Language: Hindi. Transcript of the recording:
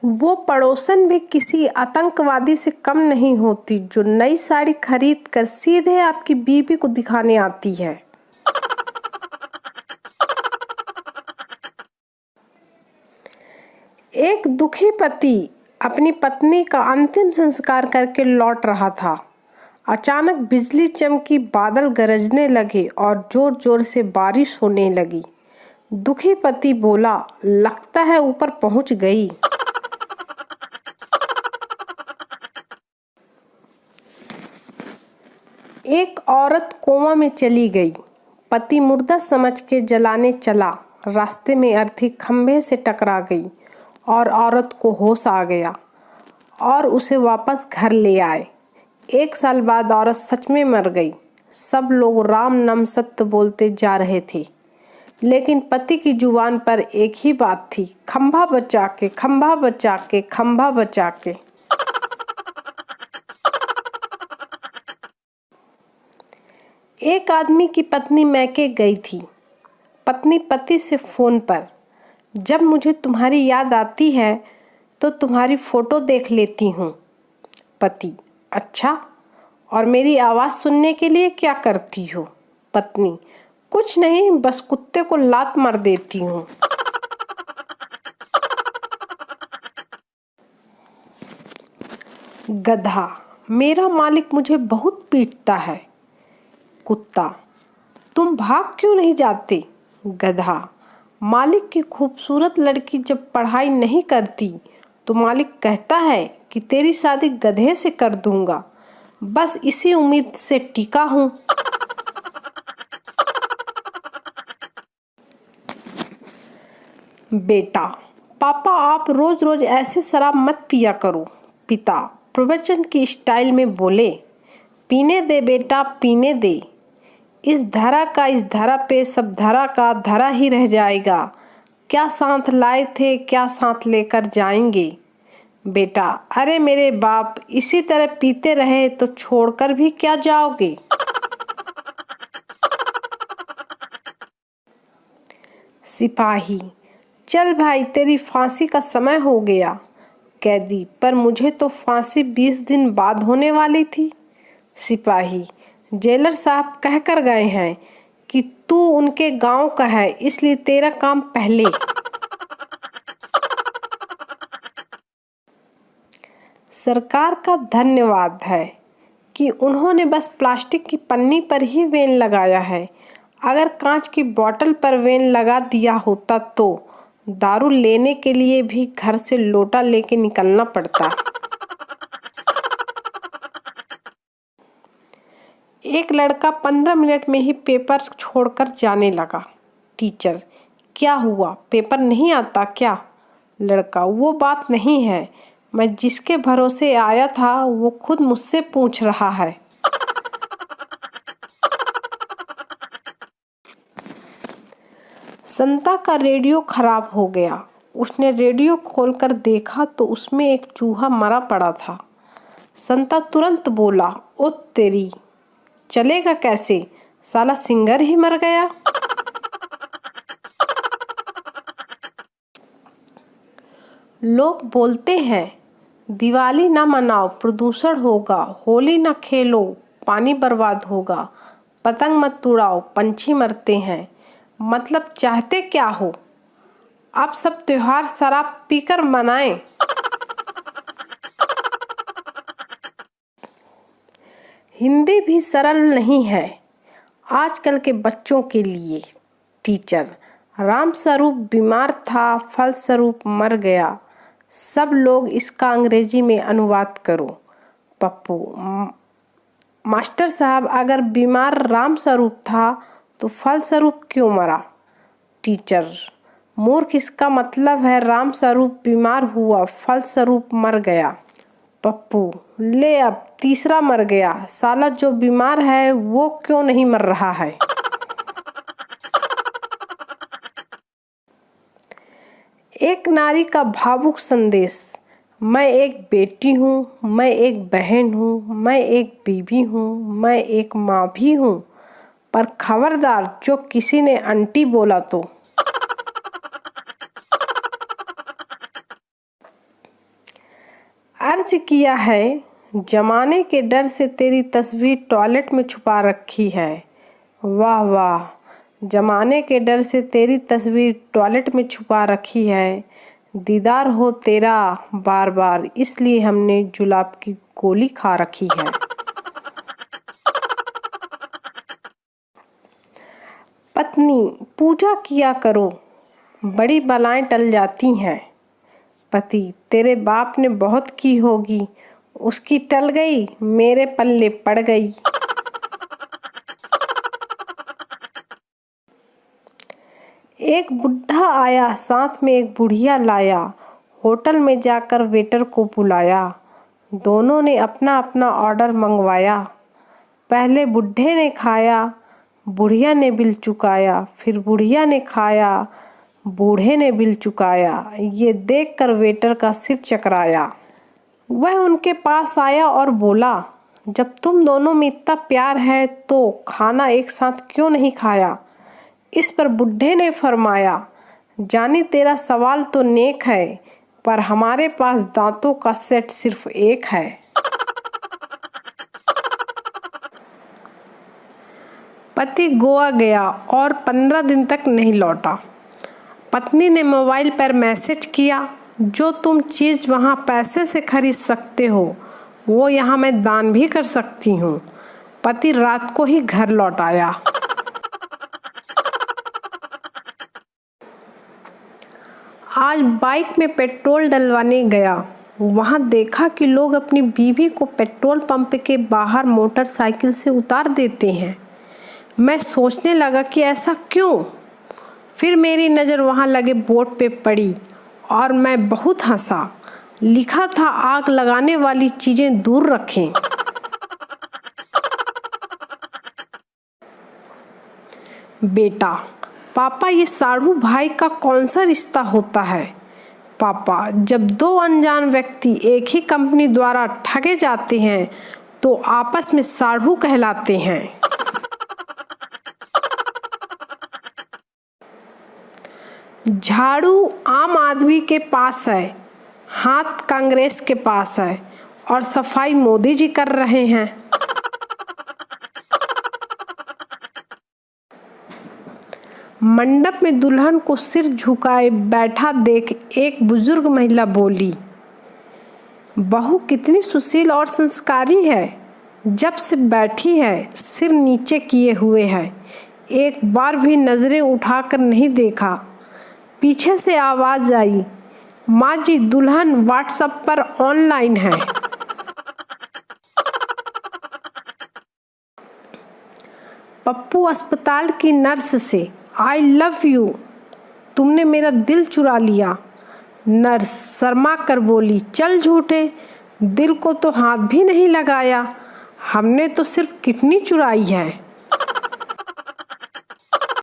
वो पड़ोसन भी किसी आतंकवादी से कम नहीं होती जो नई साड़ी खरीद कर सीधे आपकी बीवी को दिखाने आती है। एक दुखी पति अपनी पत्नी का अंतिम संस्कार करके लौट रहा था। अचानक बिजली चमकी, बादल गरजने लगे और जोर जोर से बारिश होने लगी। दुखी पति बोला, लगता है ऊपर पहुंच गई। एक औरत कोमा में चली गई। पति मुर्दा समझ के जलाने चला। रास्ते में अर्थी खंभे से टकरा गई और औरत को होश आ गया और उसे वापस घर ले आए। 1 साल बाद औरत सच में मर गई। सब लोग राम नाम सत्य बोलते जा रहे थे, लेकिन पति की जुबान पर एक ही बात थी, खंभा बचा के, खंभा बचा के, खंभा बचा के। एक आदमी की पत्नी मैके गई थी। पत्नी पति से फोन पर, जब मुझे तुम्हारी याद आती है तो तुम्हारी फोटो देख लेती हूँ। पति, अच्छा, और मेरी आवाज़ सुनने के लिए क्या करती हो? पत्नी, कुछ नहीं, बस कुत्ते को लात मार देती हूँ। गधा, मेरा मालिक मुझे बहुत पीटता है। कुत्ता, तुम भाग क्यों नहीं जाते? गधा, मालिक की खूबसूरत लड़की जब पढ़ाई नहीं करती तो मालिक कहता है कि तेरी शादी गधे से कर दूंगा। बस इसी उम्मीद से टिका हूँ। बेटा, पापा आप रोज रोज ऐसे शराब मत पिया करो। पिता प्रवचन की स्टाइल में बोले, पीने दे बेटा, पीने दे। इस धरा का इस धरा पे सब धरा का धरा ही रह जाएगा। क्या साथ लाए थे, क्या साथ लेकर जाएंगे। बेटा, अरे मेरे बाप, इसी तरह पीते रहे तो छोड़कर भी क्या जाओगे। सिपाही, चल भाई, तेरी फांसी का समय हो गया। कैदी, पर मुझे तो फांसी 20 दिन बाद होने वाली थी। सिपाही, जेलर साहब कह कर गए हैं कि तू उनके गांव का है, इसलिए तेरा काम पहले। सरकार का धन्यवाद है कि उन्होंने बस प्लास्टिक की पन्नी पर ही वेन लगाया है। अगर कांच की बोतल पर वेन लगा दिया होता तो दारू लेने के लिए भी घर से लोटा लेके निकलना पड़ता। एक लड़का 15 मिनट में ही पेपर छोड़कर जाने लगा। टीचर, क्या हुआ, पेपर नहीं आता क्या? लड़का, वो बात नहीं है, मैं जिसके भरोसे आया था वो खुद मुझसे पूछ रहा है। संता का रेडियो खराब हो गया। उसने रेडियो खोलकर देखा तो उसमें एक चूहा मरा पड़ा था। संता तुरंत बोला, ओ तेरी, चलेगा कैसे, साला सिंगर ही मर गया। लोग बोलते हैं, दिवाली ना मनाओ, प्रदूषण होगा, होली ना खेलो, पानी बर्बाद होगा, पतंग मत उड़ाओ, पंछी मरते हैं। मतलब चाहते क्या हो? अब सब त्योहार शराब पीकर मनाएं। हिंदी भी सरल नहीं है आजकल के बच्चों के लिए। टीचर, राम स्वरूप बीमार था, फलस्वरूप मर गया। सब लोग इसका अंग्रेजी में अनुवाद करो। पप्पू, मास्टर साहब, अगर बीमार राम स्वरूप था तो फलस्वरूप क्यों मरा? टीचर, मूर्ख, इसका मतलब है राम स्वरूप बीमार हुआ, फलस्वरूप मर गया। पप्पू, ले अब तीसरा मर गया। साला जो बीमार है वो क्यों नहीं मर रहा है? एक नारी का भावुक संदेश। मैं एक बेटी हूँ, मैं एक बहन हूँ, मैं एक बीवी हूँ, मैं एक माँ भी हूँ, पर खबरदार जो किसी ने आंटी बोला तो। अर्ज किया है, जमाने के डर से तेरी तस्वीर टॉयलेट में छुपा रखी है। वाह वाह, जमाने के डर से तेरी तस्वीर टॉयलेट में छुपा रखी है। दीदार हो तेरा बार बार, इसलिए हमने जुलाब की गोली खा रखी है। पत्नी, पूजा किया करो, बड़ी बलाएं टल जाती हैं। पति, तेरे बाप ने बहुत की होगी, उसकी टल गई, मेरे पल्ले पड़ गई। एक बुढ़ा आया, साथ में एक बुढ़िया लाया, होटल में जाकर वेटर को बुलाया। दोनों ने अपना अपना ऑर्डर मंगवाया। पहले बुढ़े ने खाया, बुढ़िया ने बिल चुकाया, फिर बुढ़िया ने खाया, बूढ़े ने बिल चुकाया। ये देखकर वेटर का सिर चकराया। वह उनके पास आया और बोला, जब तुम दोनों में इतना प्यार है तो खाना एक साथ क्यों नहीं खाया? इस पर बुढ़े ने फरमाया, जानी तेरा सवाल तो नेक है, पर हमारे पास दांतों का सेट सिर्फ एक है। पति गोवा गया और 15 दिन तक नहीं लौटा। पत्नी ने मोबाइल पर मैसेज किया, जो तुम चीज़ वहाँ पैसे से खरीद सकते हो वो यहाँ मैं दान भी कर सकती हूँ। पति रात को ही घर लौट आया। आज बाइक में पेट्रोल डलवाने गया, वहाँ देखा कि लोग अपनी बीवी को पेट्रोल पंप के बाहर मोटरसाइकिल से उतार देते हैं। मैं सोचने लगा कि ऐसा क्यों? फिर मेरी नज़र वहाँ लगे बोर्ड पे पड़ी और मैं बहुत हंसा। लिखा था, आग लगाने वाली चीज़ें दूर रखें। बेटा, पापा ये साढ़ू भाई का कौन सा रिश्ता होता है? पापा, जब दो अनजान व्यक्ति एक ही कंपनी द्वारा ठगे जाते हैं तो आपस में साढ़ू कहलाते हैं। झाड़ू आम आदमी के पास है, हाथ कांग्रेस के पास है और सफाई मोदी जी कर रहे हैं। मंडप में दुल्हन को सिर झुकाए बैठा देख एक बुजुर्ग महिला बोली, बहू कितनी सुशील और संस्कारी है, जब से बैठी है सिर नीचे किए हुए है, एक बार भी नजरें उठाकर नहीं देखा। पीछे से आवाज आई, माँ जी दुल्हन व्हाट्सएप पर ऑनलाइन है। पप्पू अस्पताल की नर्स से, आई लव यू, तुमने मेरा दिल चुरा लिया। नर्स शर्मा कर बोली, चल झूठे, दिल को तो हाथ भी नहीं लगाया, हमने तो सिर्फ किडनी चुराई है।